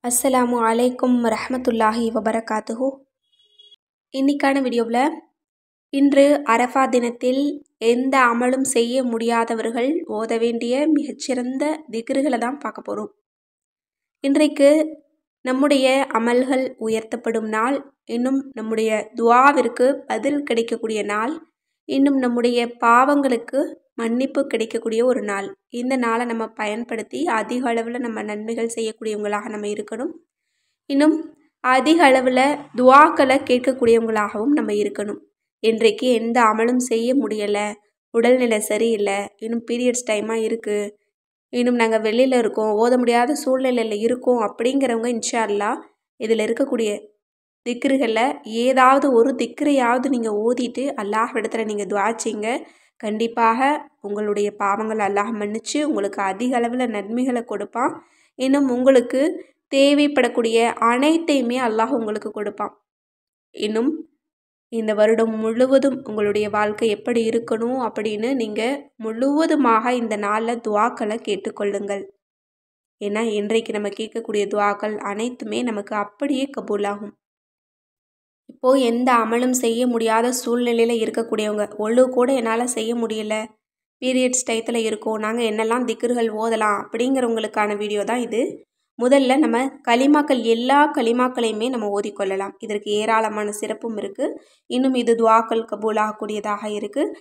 அஸ்ஸலாமு அலைக்கும் வரஹ்மத்துல்லாஹி வபரகாத்துஹு. இன்னைக்கான வீடியோவில் இன்று அரஃபா தினத்தில் எந்த அமலும் செய்ய முடியாதவர்கள் ஓத வேண்டிய மிகச்சிறந்த திக்ருகளை தான் பார்க்க போகிறோம். இன்றைக்கு நம்முடைய அமல்கள் உயர்த்தப்படும் நாள், இன்னும் நம்முடைய துஆவிற்கு பதில் கிடைக்கக்கூடிய நாள், இன்னும் நம்முடைய பாவங்களுக்கு மன்னிப்பு கிடைக்கக்கூடிய ஒரு நாள். இந்த நாளை நம்ம பயன்படுத்தி அதிக அளவில் நம்ம நன்மைகள் செய்யக்கூடியவங்களாக நம்ம இருக்கணும். இன்னும் அதிக அளவில் துஆக்களை கேட்கக்கூடியவங்களாகவும் நம்ம இருக்கணும். இன்றைக்கு எந்த அமலும் செய்ய முடியலை, உடல்நிலை சரியில்லை, இன்னும் பீரியட்ஸ் டைமாக இருக்குது, இன்னும் நாங்கள் வெளியில் இருக்கோம், ஓத முடியாத சூழ்நிலையில் இருக்கோம் அப்படிங்கிறவங்க இன்ஷா அல்லாஹ் இதில் இருக்கக்கூடிய திக்ருகளில் ஏதாவது ஒரு திக்ரையாவது நீங்கள் ஓதிட்டு அல்லாஹ்விடத்தில் நீங்கள் துஆ செய்யுங்க. கண்டிப்பாக உங்களுடைய பாவங்கள் அல்லாஹ் மன்னிச்சு உங்களுக்கு அதிக அளவில் நன்மைகளை கொடுப்பான். இன்னும் உங்களுக்கு தேவைப்படக்கூடிய அனைத்தையுமே அல்லாஹ் உங்களுக்கு கொடுப்பான். இன்னும் இந்த வருடம் முழுவதும் உங்களுடைய வாழ்க்கை எப்படி இருக்கணும் அப்படின்னு நீங்கள் முழுவதுமாக இந்த நாளில் துஆக்களை கேட்டுக்கொள்ளுங்கள். ஏன்னா இன்றைக்கு நம்ம கேட்கக்கூடிய துஆக்கள் அனைத்துமே நமக்கு அப்படியே கபூலாகும். இப்போது எந்த அமலும் செய்ய முடியாத சூழ்நிலையில் இருக்கக்கூடியவங்க, ஒழு கூட என்னால் செய்ய முடியல, பீரியட்ஸ் டயத்தில் இருக்கோம், நாங்கள் என்னெல்லாம் திக்ருகள் ஓதலாம் அப்படிங்கிறவங்களுக்கான வீடியோ தான் இது. முதல்ல நம்ம கலிமாக்கள் எல்லா கலிமாக்களையுமே நம்ம ஓதிக்கொள்ளலாம். இதற்கு ஏராளமான சிறப்பும் இருக்குது. இன்னும் இது துஆக்கள் கபூலாகக்கூடியதாக இருக்குது.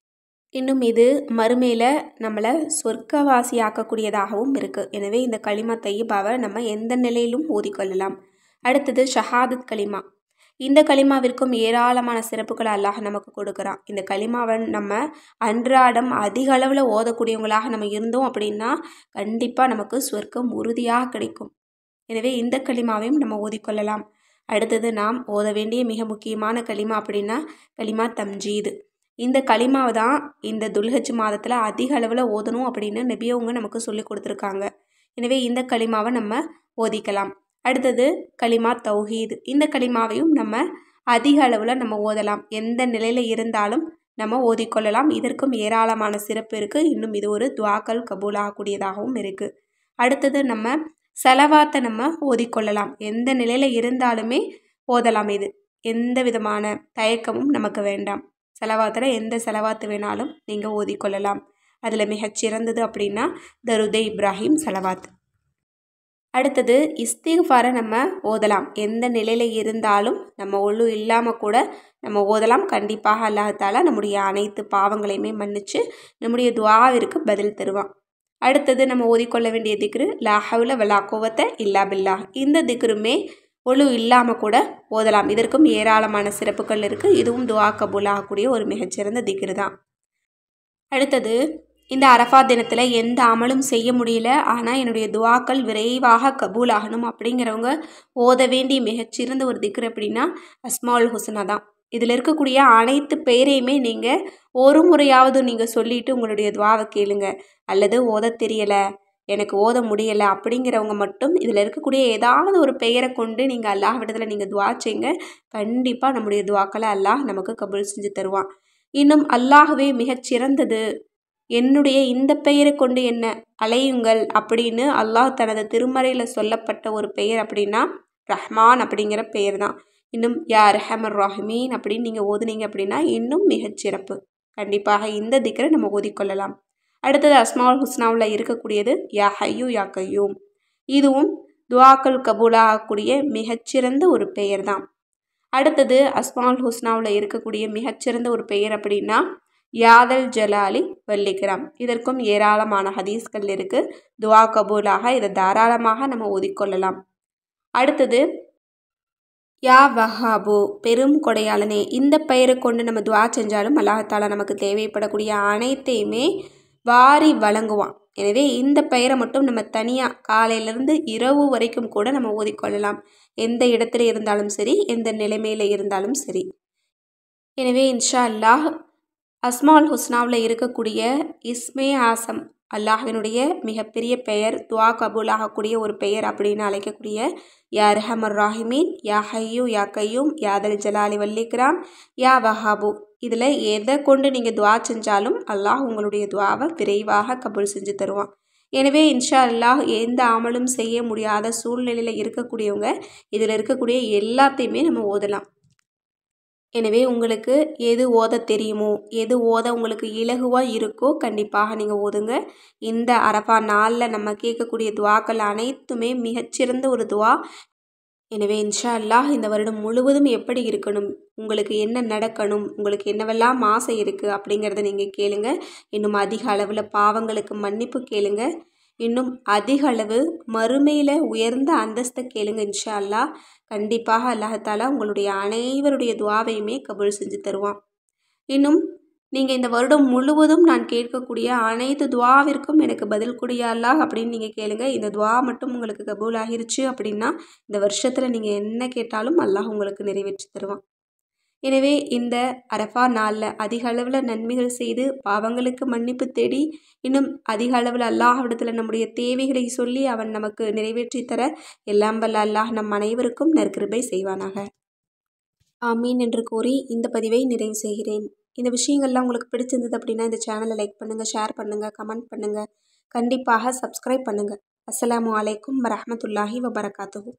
இன்னும் இது மறுமையில் நம்மளை சொர்க்கவாசியாக்கக்கூடியதாகவும் இருக்குது. எனவே இந்த கலிமா தையிபாவை நம்ம எந்த நிலையிலும் ஓதிக்கொள்ளலாம். அடுத்தது ஷஹாதத் கலிமா. இந்த கலிமாவிற்கும் ஏராளமான சிறப்புகளை அல்லாஹ் நமக்கு கொடுக்குறான். இந்த கலிமாவை நம்ம அன்றாடம் அதிக அளவில் ஓதக்கூடியவங்களாக நம்ம இருந்தோம் அப்படின்னா கண்டிப்பாக நமக்கு சொர்க்கம் உறுதியாக கிடைக்கும். எனவே இந்த கலிமாவையும் நம்ம ஓதிக்கொள்ளலாம். அடுத்தது நாம் ஓத வேண்டிய மிக முக்கியமான கலிமா அப்படின்னா கலிமா தம்ஜீது. இந்த கலிமாவை தான் இந்த துல்ஹஜ் மாதத்தில் அதிக அளவில் ஓதணும் அப்படின்னு நபியவங்க நமக்கு சொல்லி கொடுத்துருக்காங்க. எனவே இந்த கலிமாவை நம்ம ஓதிக்கலாம். அடுத்தது கலிமா தௌஹீத். இந்த கலிமாவையும் நம்ம அதிக அளவில் நம்ம ஓதலாம். எந்த நிலையில் இருந்தாலும் நம்ம ஓதிக்கொள்ளலாம். இதற்கும் ஏராளமான சிறப்பு இருக்குது. இன்னும் இது ஒரு துஆக்கள் கபூலாகக்கூடியதாகவும் இருக்குது. அடுத்தது நம்ம செலவாத்தை நம்ம ஓதிக்கொள்ளலாம். எந்த நிலையில் இருந்தாலுமே ஓதலாம். இது எந்த விதமான தயக்கமும் நமக்கு வேண்டாம். செலவாத்தில் எந்த செலவாத்து வேணாலும் நீங்கள் ஓதிக்கொள்ளலாம். அதில் மிகச்சிறந்தது அப்படின்னா தருதே இப்ராஹிம் செலவாத். அடுத்தது இஸ்திக்ஃபாரை நம்ம ஓதலாம். எந்த நிலையில் இருந்தாலும் நம்ம ஒழு இல்லாமல் கூட நம்ம ஓதலாம். கண்டிப்பாக அல்லாஹ் தஆலா நம்முடைய அனைத்து பாவங்களையுமே மன்னிச்சு நம்முடைய துஆவிற்கு பதில் தருவான். அடுத்தது நம்ம ஓதிக்கொள்ள வேண்டிய திக்ரு லா ஹவ்ல வலா குவத்த இல்லா பில்லாஹ். இந்த திக்ருமே ஒழு இல்லாமல் கூட ஓதலாம். இதற்கும் ஏராளமான சிறப்புகள் இருக்குது. இதுவும் துஆ கபூலாகக்கூடிய ஒரு மிகச்சிறந்த திக்ரு தான். அடுத்தது இந்த அரஃபா தினத்தில் எந்த அமலும் செய்ய முடியல, ஆனால் என்னுடைய துஆக்கள் விரைவாக கபூலாகணும் அப்படிங்கிறவங்க ஓத வேண்டிய மிகச்சிறந்த ஒரு திக்ரு அப்படின்னா அஸ்மாவுல் ஹுஸ்னா தான். இதில் இருக்கக்கூடிய அனைத்து பெயரையுமே நீங்கள் ஒரு முறையாவது நீங்கள் சொல்லிவிட்டு உங்களுடைய துஆவை கேளுங்க. அல்லது ஓத தெரியலை, எனக்கு ஓத முடியலை அப்படிங்கிறவங்க மட்டும் இதில் இருக்கக்கூடிய ஏதாவது ஒரு பெயரை கொண்டு நீங்கள் அல்லாஹ்விடத்தில் நீங்கள் துஆ செய்யுங்க. கண்டிப்பாக நம்முடைய துஆக்களை அல்லாஹ் நமக்கு கபூல் செஞ்சு தருவான். இன்னும் அல்லாஹ்வே மிகச்சிறந்தது, என்னுடைய இந்த பெயரை கொண்டு என்ன அலையுங்கள் அப்படின்னு அல்லாஹ் தனது திருமறையில் சொல்லப்பட்ட ஒரு பெயர் அப்படின்னா ரஹ்மான் அப்படிங்கிற பெயர் தான். இன்னும் யா அர்ஹமர் ராஹிமீன் அப்படின்னு நீங்கள் ஓதுனீங்க அப்படின்னா இன்னும் மிகச்சிறப்பு. கண்டிப்பாக இந்த திக்ரை நம்ம ஓதிக்கொள்ளலாம். அடுத்தது அஸ்மாவுல் ஹுஸ்னாவில் இருக்கக்கூடியது யா ஹய்யூ யா கய்யூம். இதுவும் துஆக்கள் கபூலாகக்கூடிய மிகச்சிறந்த ஒரு பெயர் தான். அடுத்தது அஸ்மாவுல் ஹுஸ்னாவில் இருக்கக்கூடிய மிகச்சிறந்த ஒரு பெயர் அப்படின்னா யாதல் ஜலாலி வல்லிக்ராம். இதற்கும் ஏராளமான ஹதீஸ்கள் இருக்குது. துஆ கபூலாக இதை தாராளமாக நம்ம ஓதிக்கொள்ளலாம். அடுத்தது யா வஹாபு, பெரும் கொடையாளனே. இந்த பெயரை கொண்டு நம்ம துஆ செஞ்சாலும் அல்லாஹ் தஆலா நமக்கு தேவைப்படக்கூடிய அனைத்தையுமே வாரி வழங்குவான். எனவே இந்த பெயரை மட்டும் நம்ம தனியாக காலையிலேருந்து இரவு வரைக்கும் கூட நம்ம ஓதிக்கொள்ளலாம். எந்த இடத்துல இருந்தாலும் சரி, எந்த நிலைமையில் இருந்தாலும் சரி. எனவே இன்ஷா அல்லாஹ் அஸ்மாவுல் ஹுஸ்னாவில் இருக்கக்கூடிய இஸ்மே ஆசம், அல்லாஹ்வினுடைய மிகப்பெரிய பெயர், துஆ கபூலாகக்கூடிய ஒரு பெயர் அப்படின்னு அழைக்கக்கூடிய யா அர்ஹமர் ராஹிமீன், யா ஹய்யூ யா கய்யூம், யாதல் ஜலாலி வல்லிக்ராம், யா வஹாபு. இதில் எதை கொண்டு நீங்கள் துஆ செஞ்சாலும் அல்லாஹ் உங்களுடைய துஆவை விரைவாக கபூல் செஞ்சு தருவான். எனவே இன்ஷா அல்லாஹ் எந்த அமலும் செய்ய முடியாத சூழ்நிலையில் இருக்கக்கூடியவங்க இதில் இருக்கக்கூடிய எல்லாத்தையுமே நம்ம ஓதலாம். எனவே உங்களுக்கு எது ஓத தெரியுமோ, எது ஓத உங்களுக்கு இலகுவாக இருக்கோ கண்டிப்பாக நீங்கள் ஓதுங்க. இந்த அரஃபா நாளில் நம்ம கேட்கக்கூடிய துவாக்கள் அனைத்துமே மிகச்சிறந்த ஒரு துவா. எனவே இன்ஷா அல்லாஹ் இந்த வருடம் முழுவதும் எப்படி இருக்கணும், உங்களுக்கு என்ன நடக்கணும், உங்களுக்கு என்னவெல்லாம் ஆசை இருக்குது அப்படிங்கிறத நீங்கள் கேளுங்க. இன்னும் அதிக அளவில் பாவங்களுக்கு மன்னிப்பு கேளுங்க. இன்னும் அதிக அளவு மறுமையில் உயர்ந்த அந்தஸ்தை கேளுங்க. இன்ஷா அல்லாஹ் கண்டிப்பாக அல்லாஹ் உங்களுடைய அனைவருடைய துவாவையுமே கபூல் செஞ்சு தருவான். இன்னும் நீங்கள் இந்த வருடம் முழுவதும் நான் கேட்கக்கூடிய அனைத்து துவாவிற்கும் எனக்கு பதில் கொடியா அல்லாஹ் அப்படின்னு நீங்கள் கேளுங்க. இந்த துவா மட்டும் உங்களுக்கு கபூல் ஆகிருச்சு அப்படின்னா இந்த வருஷத்தில் நீங்கள் என்ன கேட்டாலும் அல்லாஹ் உங்களுக்கு நிறைவேற்றி தருவான். எனவே இந்த அரஃபா நாளில் அதிக அளவில் நன்மைகள் செய்து பாவங்களுக்கு மன்னிப்பு தேடி இன்னும் அதிக அளவில் அல்லாஹ்விடத்தில் நம்முடைய தேவைகளை சொல்லி அவன் நமக்கு நிறைவேற்றி தர எல்லாம் வல்ல அல்லாஹ் நம் அனைவருக்கும் நற்கிருபை செய்வானாக. ஆமீன் என்று கூறி இந்த பதிவை நிறைவு செய்கிறேன். இந்த விஷயங்கள்லாம் உங்களுக்கு பிடிச்சிருந்தது அப்படின்னா இந்த சேனலை லைக் பண்ணுங்கள், ஷேர் பண்ணுங்கள், கமெண்ட் பண்ணுங்கள், கண்டிப்பாக சப்ஸ்கிரைப் பண்ணுங்கள். அஸ்ஸலாமு அலைக்கும் வரஹ்மத்துல்லாஹி வபரகாத்துஹு.